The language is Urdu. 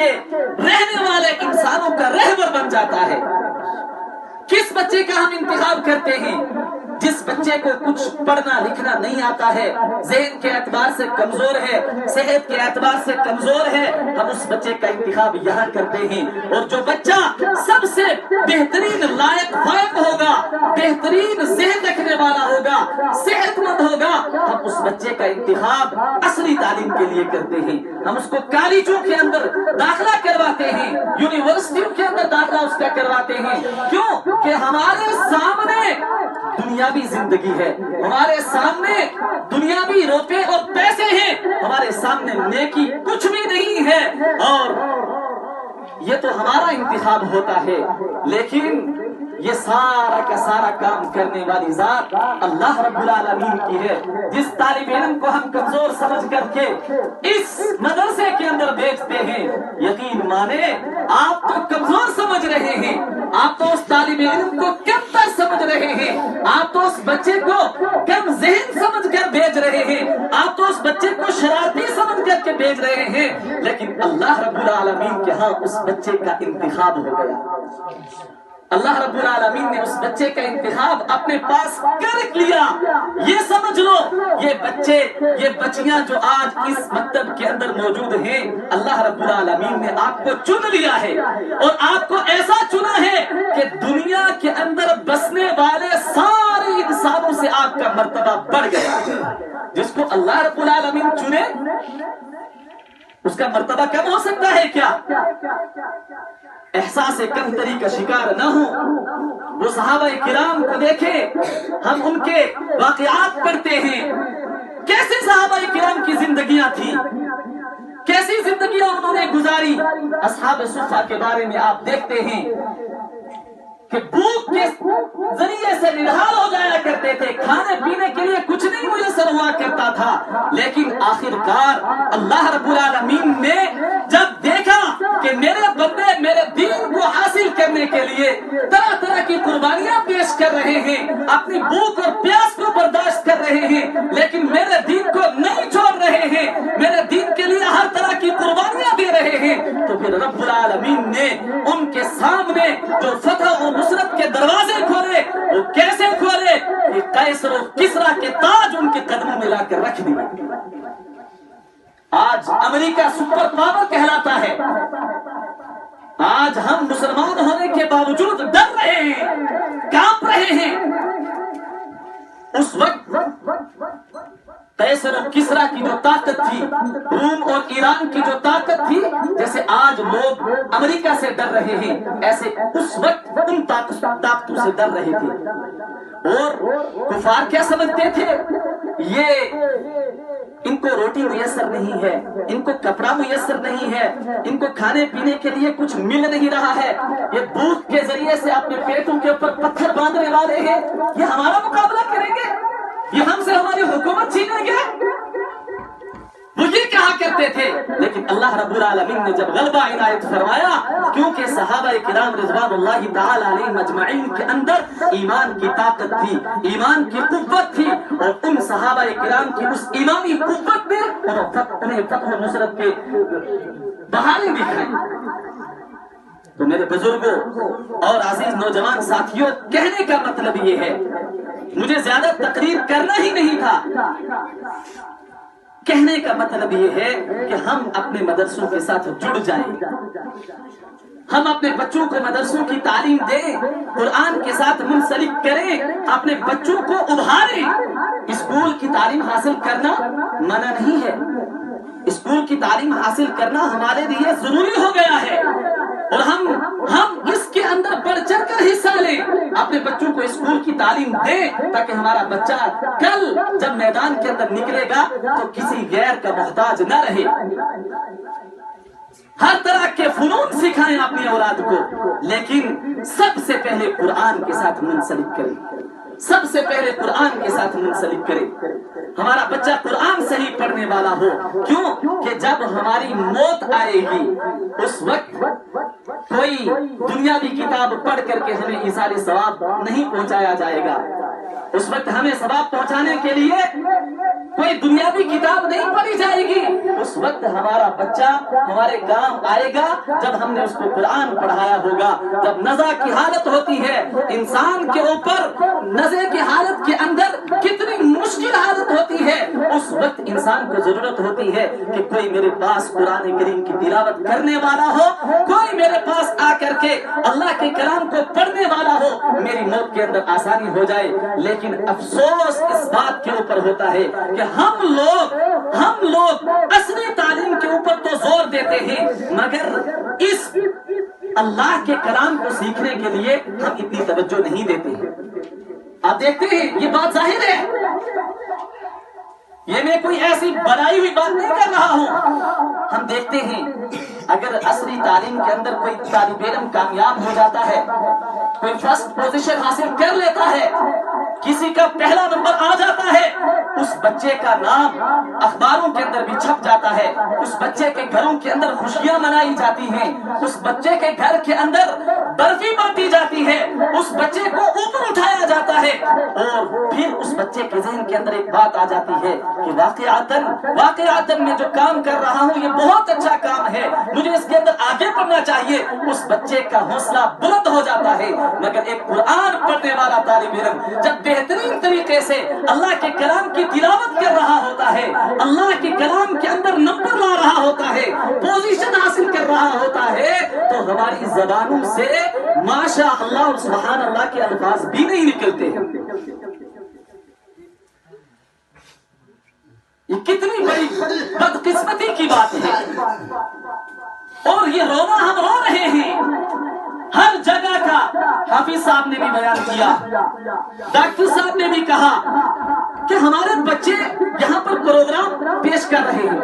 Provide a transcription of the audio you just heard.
کے رہنے والے انسانوں کا رہبر بن جاتا ہے۔ کس بچے کا ہم انتخاب کرتے ہیں؟ جس بچے کو کچھ پڑھنا لکھنا نہیں آتا ہے، ذہن کے اعتبار سے کمزور ہے، صحت کے اعتبار سے کمزور ہے، ہم اس بچے کا انتخاب یہاں کرتے ہیں۔ اور جو بچہ سب سے بہترین لائق فائق ہوگا، بہترین ذہن رکھنے والا ہوگا، صحت مند ہوگا، ہم اس بچے کا انتخاب اصلی تعلیم کے لیے کرتے ہیں۔ ہم اس کو کالجوں کے اندر داخلہ کرواتے ہیں، یونیورسٹیوں کے اندر داخلہ اس کا کرواتے ہیں۔ کیوں کہ ہمارے سامنے دنیاوی زندگی ہے، ہمارے سامنے دنیاوی روپے اور پیسے ہیں، ہمارے سامنے نیکی کچھ بھی نہیں ہے، اور یہ تو ہمارا انتخاب ہوتا ہے۔ لیکن یہ سارا کا سارا کام کرنے والی ذات اللہ رب العالمین کی ہے۔ جس طالب علم کو ہم کمزور سمجھ کر کے اس مدرسے کے اندر بھیجتے ہیں، یقین مانے آپ تو کمزور سمجھ رہے ہیں، آپ تو اس طالب علم کو کمتر سمجھ رہے ہیں، آپ تو اس بچے کو کم ذہن سمجھ کر بھیج رہے ہیں، آپ تو اس بچے کو شرارتی سمجھ کر کے بھیج رہے ہیں، لیکن اللہ رب العالمین کے ہاں اس بچے کا انتخاب ہو گیا۔ اللہ رب العالمین نے اس بچے کا انتخاب اپنے پاس کر لیا۔ یہ سمجھ لو یہ بچے، یہ بچیاں جو آج اس مکتب کے اندر موجود ہیں، اللہ رب العالمین نے آپ کو چن لیا ہے، اور آپ کو ایسا چنا ہے کہ دنیا کے اندر بسنے والے سارے انسانوں سے آپ کا مرتبہ بڑھ گیا۔ جس کو اللہ رب العالمین چنے اس کا مرتبہ کم ہو سکتا ہے کیا؟ احساس کمتری کا شکار نہ ہو۔ وہ صحابہ کرام کو دیکھیں، ہم ان کے واقعات پڑھتے ہیں، کیسے صحابہ کرام کی زندگیاں تھیں، کیسی زندگیاں انہوں نے گزاری۔ اصحاب صفہ کے بارے میں آپ دیکھتے ہیں کہ بھوک کے ذریعے سے نڈھال ہو جایا کرتے تھے، کھانے پینے کے لیے کچھ نہیں میسر ہوا کرتا تھا، لیکن آخرکار اللہ رب العالمین نے جب دیکھا کہ میرے بندے میرے دین کو حاصل کرنے کے لیے طرح طرح کی قربانیاں پیش کر رہے ہیں، اپنی بھوک اور پیاس کو برداشت کر رہے ہیں، لیکن میرے دین کو نہیں چھوڑ رہے ہیں، میرے دین کے لیے ہر طرح کی قربانیاں دے رہے ہیں، تو پھر رب العالمین نے ان کے سامنے جو فتح و نصرت کے دروازے کھولے، وہ کیسے کھولے کہ قیصر و کسریٰ کے تاج ان کے قدموں میں لا کر رکھ دیے۔ آج امریکہ سپر پاور کہلاتا ہے، آج ہم مسلمان ہونے کے باوجود ڈر رہے ہیں، کانپ رہے ہیں۔ اس وقت قیصر و کسریٰ کی جو طاقت تھی، روم اور ایران کی جو طاقت تھی، جیسے آج لوگ امریکہ سے ڈر رہے ہیں، ایسے اس وقت ان طاقتوں سے ڈر رہے تھے۔ اور کفار کیا سمجھتے تھے؟ یہ ان کو روٹی میسر نہیں ہے، ان کو کپڑا میسر نہیں ہے، ان کو کھانے پینے کے لیے کچھ مل نہیں رہا ہے، یہ بھوک کے ذریعے سے اپنے پیٹوں کے اوپر پتھر باندھنے والے ہیں، یہ ہمارا مقابلہ کریں گے، یہ ہم سے ہماری حکومت چھینیں گے، وہ یہ کہا کرتے تھے۔ لیکن اللہ رب العالمین نے جب غلبہ عنایت فرمایا، کیونکہ صحابہ کرام رضوان اللہ تعالی علیہم اجمعین کے اندر ایمان کی طاقت تھی، ایمان کی قوت تھی، اور ان صحابہ کرام کی اس ایمانی قوت نے انہیں فتح و نصرت کے بہانے دکھائے۔ تو میرے بزرگوں اور عزیز نوجوان ساتھیوں، کہنے کا مطلب یہ ہے، مجھے زیادہ تقریر کرنا ہی نہیں تھا، کہنے کا مطلب یہ ہے کہ ہم اپنے مدرسوں کے ساتھ جڑ جائیں، ہم اپنے بچوں کو مدرسوں کی تعلیم دیں، قرآن کے ساتھ منسلک کریں، اپنے بچوں کو ابھاریں۔ اسکول کی تعلیم حاصل کرنا منع نہیں ہے، اسکول کی تعلیم حاصل کرنا ہمارے لیے ضروری ہو گیا ہے، اور ہم اس کے اندر بڑھ چڑھ کر حصہ لیں، اپنے بچوں کو اسکول کی تعلیم دیں، تاکہ ہمارا بچہ کل جب میدان کے اندر نکلے گا تو کسی غیر کا محتاج نہ رہے۔ ہر طرح کے فنون سکھائیں اپنی اولاد کو، لیکن سب سے پہلے قرآن کے ساتھ منسلک کریں۔ سب سے پہلے قرآن کے ساتھ منسلک کرے. ہمارا بچہ قرآن سے ہی پڑھنے والا ہو. کیوں کہ جب ہماری موت آئے گی اس وقت کوئی دنیاوی کتاب پڑھ کر کے ہمیں ایصال ثواب نہیں پہنچایا جائے گا. اس وقت ہمیں ثواب پہنچانے کے لیے کوئی دنیاوی کتاب نہیں پڑھی جائے گی. اس وقت ہمارا بچہ ہمارے کام آئے گا جب ہم نے اس کو قرآن پڑھایا ہوگا. جب نزع کی حالت ہوتی ہے انسان کے اوپر، نزع کی حالت کے اندر کتنی مشکل حالت ہوتی ہے، اس وقت انسان کو ضرورت ہوتی ہے کہ کوئی میرے پاس قرآن کریم کی تلاوت کرنے والا ہو، کوئی میرے پاس آ کر کے اللہ کے کلام کو پڑھنے والا ہو، میری موت کے اندر آسانی ہو جائے. لیکن افسوس اس بات کے اوپر ہوتا ہے کہ ہم لوگ اصلی تعلیم کے اوپر تو زور دیتے ہیں مگر اس اللہ کے کلام کو سیکھنے کے لیے ہم اتنی توجہ نہیں دیتے ہیں. آپ دیکھتے ہیں یہ بات ظاہر ہے، یہ میں کوئی ایسی بنائی ہوئی بات نہیں کر رہا ہوں. ہم دیکھتے ہیں اگر عصری تعلیم کے اندر کوئی طالب علم کامیاب ہو جاتا ہے، کوئی فرسٹ پوزیشن حاصل کر لیتا ہے، کسی کا پہلا نمبر آ جاتا ہے، اس بچے کا نام اخباروں کے اندر بھی چھپ جاتا ہے، اس بچے کے گھروں کے اندر خوشیاں منائی جاتی ہیں، اس بچے کے گھر کے اندر برفی بانٹی جاتی ہے، اس بچے کو اوپر اٹھایا جاتا ہے، اور پھر اس بچے کے ذہن کے اندر ایک بات آ جاتی ہے کہ واقعاتاً میں جو کام کر رہا ہوں یہ بہت اچھا کام ہے، مجھے اس کے اندر آگے بڑھنا چاہیے. اس بچے کا حوصلہ بلند ہو جاتا ہے. مگر ایک قرآن پڑھنے والا طالب علم جب بہترین طریقے سے اللہ کے کلام کی تلاوت کر رہا ہوتا ہے، اللہ کے کلام کے اندر نمبر لا رہا ہوتا ہے، پوزیشن حاصل کر رہا ہوتا ہے، تو ہماری زبانوں سے ماشاء اللہ اور سبحان اللہ کے الفاظ بھی نہیں نکلتے ہیں. یہ کتنی بڑی بدقسمتی کی بات ہے، اور یہ رونا ہم رو رہے ہیں. ہر جگہ کا حافظ صاحب نے بھی بیان کیا، ڈاکٹر صاحب نے بھی کہا کہ ہمارے بچے یہاں پر پروگرام پیش کر رہے ہیں.